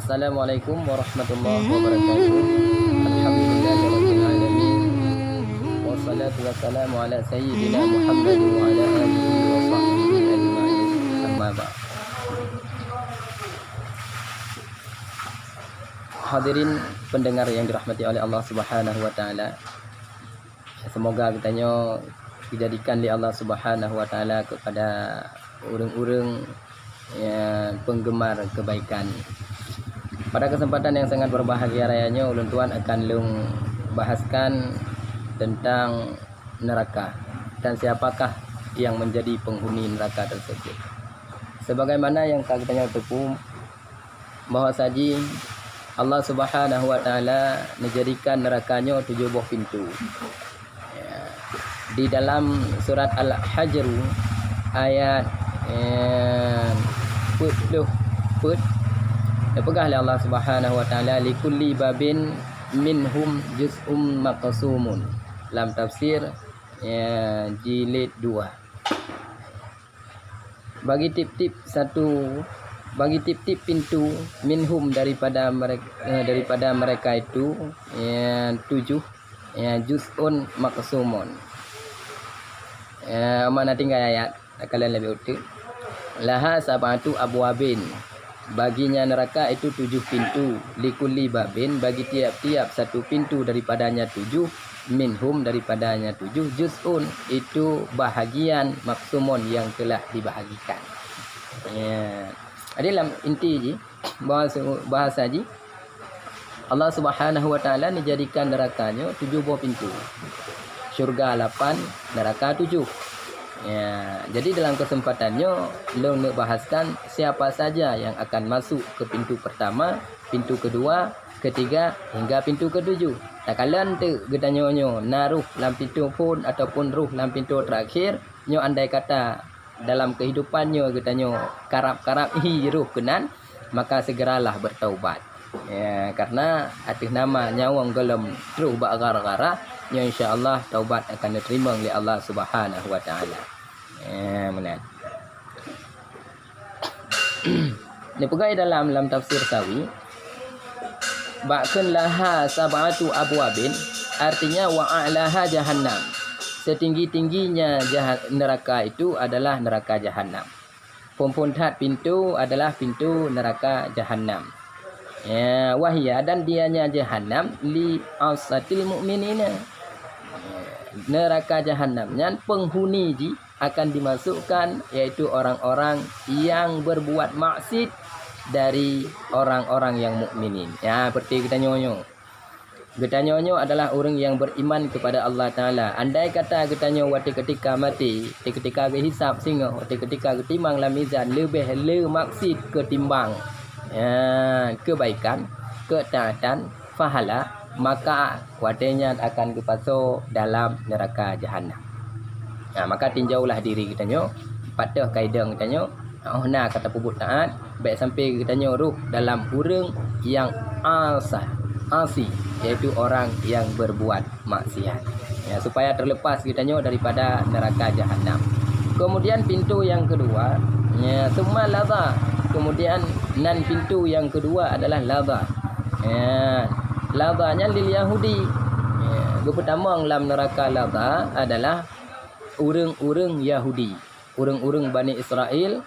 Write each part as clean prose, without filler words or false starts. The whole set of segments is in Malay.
Assalamualaikum warahmatullahi wabarakatuh. Alhamdulillahirabbil alamin. Wassalatu wassalamu ala sayyidina Muhammad wa ala alihi wa sahbihi ajma'in. Amma ba'd. Hadirin pendengar yang dirahmati oleh Allah Subhanahu wa taala. Semoga kitanya dijadikan oleh Allah Subhanahu wa taala kepada urang-urang yang penggemar kebaikan. Pada kesempatan yang sangat berbahagia rayanya, ulun tuan akan lung bahaskan tentang neraka dan siapakah yang menjadi penghuni neraka tersebut. Sebagaimana yang kita tahu bahwa saji Allah Subhanahu wa taala menjadikan nerakanya 7 buah pintu. Di dalam surat Al-Hajr ayat 40 Pegahlah Allah Subhanahu wa taala likulli babin minhum juz'um maqsumun. Dalam tafsir jilid 2. Bagi tip-tip pintu minhum daripada mereka itu 7 juz'un maqsumun. Mana tinggal ayat kalian lebih utuh. Laha sab'atu abwabin. Baginya neraka itu 7 pintu. Likulli babin, bagi tiap-tiap satu pintu daripadanya 7. Minhum daripadanya 7. Juz'un itu bahagian maksumun yang telah dibahagikan. Dalam inti bahasa ji Allah Subhanahu wa taala menjadikan nerakanya 7 buah pintu. Syurga 8, neraka 7. Jadi dalam kesempatannya lo nak bahaskan siapa saja yang akan masuk ke pintu pertama, pintu kedua, ketiga hingga pintu ketujuh. Tak kalian tu gedanyonyo naruh dalam pintu pun ataupun ruh dalam pintu terakhir, nyo andai kata dalam kehidupannya getanyo karap-karap ruh kenan, maka segeralah bertaubat. Karena atas nama nyawang gelem ruh bakar-gara, nyo insya-Allah taubat akan diterima oleh Allah Subhanahu wa taala. Mana? Ni pegai dalam tafsir Sawi. Ba'kan laha sab'atu abwabin, artinya wa'alaha jahannam. Setinggi-tingginya neraka itu adalah neraka jahannam. Pempuntat pintu adalah pintu neraka jahannam. Wahia dan dianya jahannam li ausatil mu'minina. Neraka jahannam yang penghuni ji akan dimasukkan yaitu orang-orang yang berbuat maksiat dari orang-orang yang mukminin. Seperti kita nyonyo. Kita nyonyo adalah orang yang beriman kepada Allah Taala. Andai kata kita nyonyo waktu ketika mati, ketika kehisap singa, waktu ketika ketimbang dalam mizan lebih maksiat ketimbang kebaikan, ketaatan, pahala, maka kuatnya akan kepasok dalam neraka jahanam. Maka tinjaulah diri kita nyo, patah kaedah kita nyo, kata puput taat, baik sampai kita nyo ruh dalam urang yang asi, iaitu orang yang berbuat maksiat. Supaya terlepas kita nyo daripada neraka jahanam. Kemudian pintu yang kedua, summa ladha. Kemudian pintu yang kedua adalah ladha. Ladhanya lil Yahudi. Pertama dalam neraka ladha adalah urang-urang Yahudi, urang-urang Bani Israel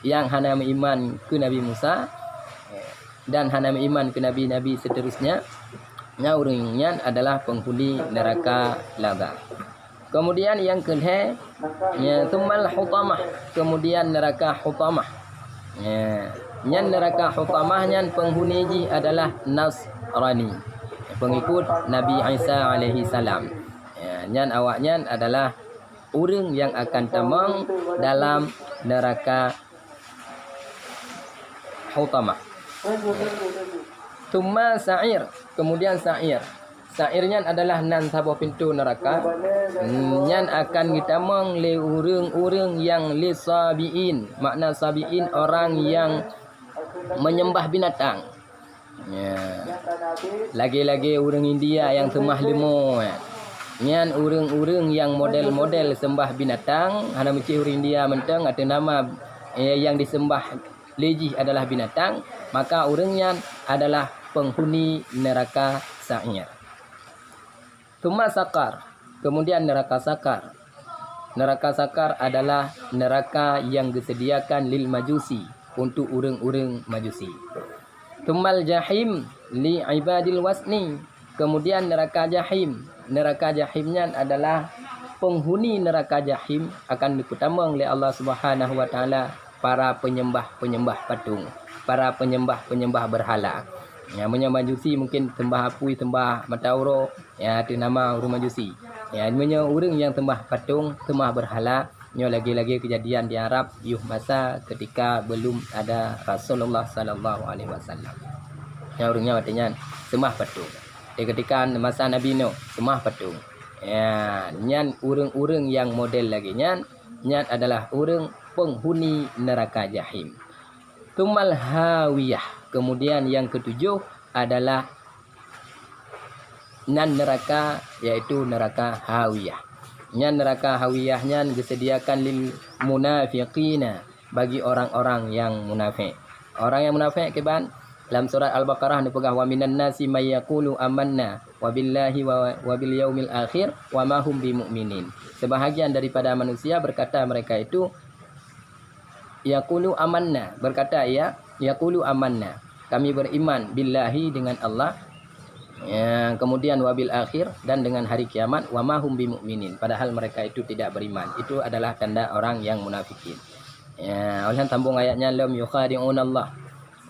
yang hana beriman ke Nabi Musa dan hana beriman ke nabi-nabi seterusnya. Urangnya adalah penghuni neraka ladha. Kemudian yang kedua, tumal hutamah, kemudian neraka hutamah. Neraka hutamah penghuni ji adalah Nasrani, pengikut Nabi Isa alaihi salam. Awaknya adalah orang yang akan temang dalam neraka hutamah. Tumma sa'ir, kemudian sa'ir. Sa'irnya adalah sabah pintu neraka. Akan ditemang le orang-orang yang lisabiin. Makna sabiin orang yang menyembah binatang. Lagi-lagi orang India yang temah lemo. Urang-urang yang model-model sembah binatang, hana mesti orang India mentang ada nama yang disembah lejih adalah binatang, maka orangnya adalah penghuni neraka sa'ir. Tsumma sakar, kemudian neraka sakar. Neraka sakar adalah neraka yang disediakan lil majusi, untuk orang-orang majusi. Tsummal jahim li ibadil wasni, kemudian neraka jahim. Neraka jahimnya adalah penghuni neraka jahim akan dipertamang oleh Allah Subhanahu wa taala para penyembah-penyembah patung, para penyembah-penyembah berhala. Ya, majusi mungkin sembah apui, sembah matauro, ya itu nama orang majusi. Ya, orang yang sembah patung, sembah berhala. Nyo lagi-lagi kejadian di Arab yuh masa ketika belum ada Rasulullah sallallahu alaihi wasallam. Ya, orangnya artinya sembah patung. Ketika masa Nabi Nuh sembah patung. Ya, nyan orang-orang yang model lagi nyan adalah orang penghuni neraka jahim. Tsummal hawiyah, kemudian yang ketujuh adalah neraka, yaitu neraka hawiyah. Neraka hawiyahnya disediakan lil munafiqina, bagi orang-orang yang munafik. Orang yang munafik keban dalam surat Al-Baqarah ni pegah wa minan nasi may yaqulu amanna wa billahi wa bil yaumil akhir wa ma hum bimumin. Sebahagian daripada manusia berkata mereka itu yaqulu amanna, berkata ya yaqulu amanna, kami beriman billahi dengan Allah, ya, kemudian wabil akhir dan dengan hari kiamat, wa ma hum bimumin, padahal mereka itu tidak beriman. Itu adalah tanda orang yang munafikin. Ya, oleh tambung ayatnya lam yukhadi'un Allah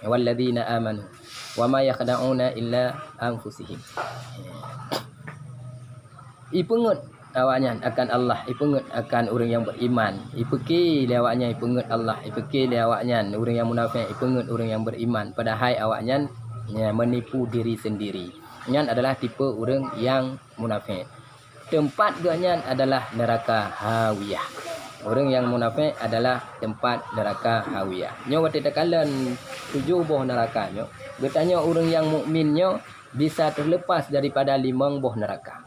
walladzina amanu wa ma yakhda'una illa anfusihim. Ipungut awaknya akan Allah, ipungut akan orang yang beriman, ipeki awaknya ipungut Allah, ipeki awaknya orang yang munafik, ipungut orang yang beriman, padahal awaknya ya, menipu diri sendiri. Nyan adalah tipe orang yang munafik. Tempat ganya adalah neraka hawiyah. Orang yang munafik adalah tempat neraka hawiyah. Nyo waktu tekalan 7 buah neraka nyo. Bertanya orang yang mukminnya bisa terlepas daripada 5 buah neraka.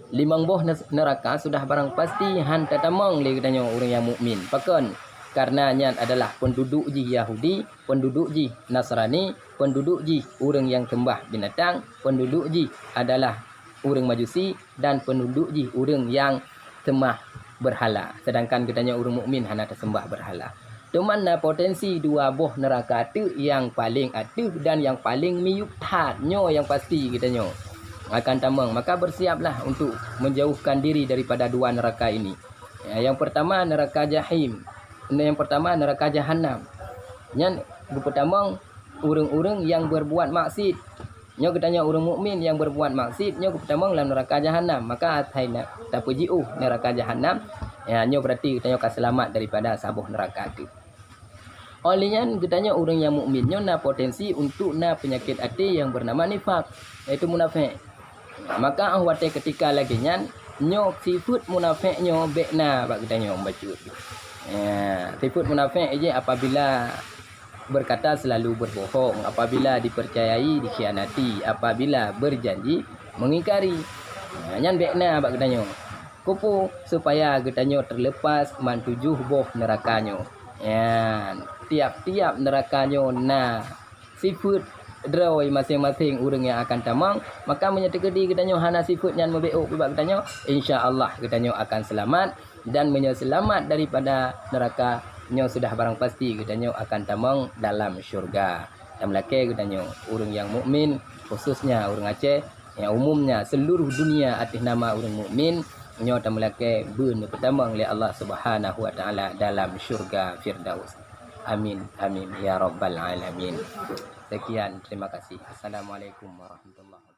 5 buah neraka sudah barang pasti han tatamang le katanya orang yang mukmin. Pakon karena nyan adalah penduduk ji Yahudi, penduduk ji Nasrani, penduduk ji orang yang sembah binatang, penduduk ji adalah orang majusi, dan penduduk ji orang yang sembah berhala. Sedangkan katanya orang mukmin hanya tersembah berhala. Di mana potensi 2 buah neraka itu yang paling aktif dan yang paling miutatnya yang pasti katanya akan tamang. Maka bersiaplah untuk menjauhkan diri daripada 2 neraka ini. Ya, yang pertama neraka jahim. Yang pertama neraka jahanam. Yang pertama orang-orang yang berbuat maksiat. Nyo katanya orang mukmin yang berbuat maksiat nyo pertama dalam neraka jahanam. Maka ataina tapujiu neraka jahanam. Ya, nyo berarti katanya akan selamat daripada sabuh neraka itu. Olehnya katanya orang yang mukmin nyo na potensi untuk na penyakit hati yang bernama nifak, yaitu munafik. Maka ahwate ketika lagi nyo sifat munafik nyo bekna bak katanya baca. Ya, sifat munafik aja apabila berkata selalu berbohong, apabila dipercayai dikhianati, apabila berjanji mengingkari. Nyan bekna bak katanya. Kupu supaya katanya terlepas man 7 buah nerakanya. Ya, tiap-tiap nerakanya na sifat draw masing-masing orang yang akan tamang, maka menyatakan katanya hana sifat yang membeok bak katanya insya-Allah katanya akan selamat, dan menyelamat daripada neraka nyo sudah barang pasti katanya akan tamang dalam syurga. Dan laki katanya orang yang mukmin, khususnya orang Aceh, yang umumnya seluruh dunia atas nama orang mukmin, nyo tamlake beun pertama oleh Allah Subhanahu wa taala dalam syurga Firdaus. Amin amin ya rabbal alamin. Sekian, terima kasih. Assalamualaikum warahmatullahi wabarakatuh.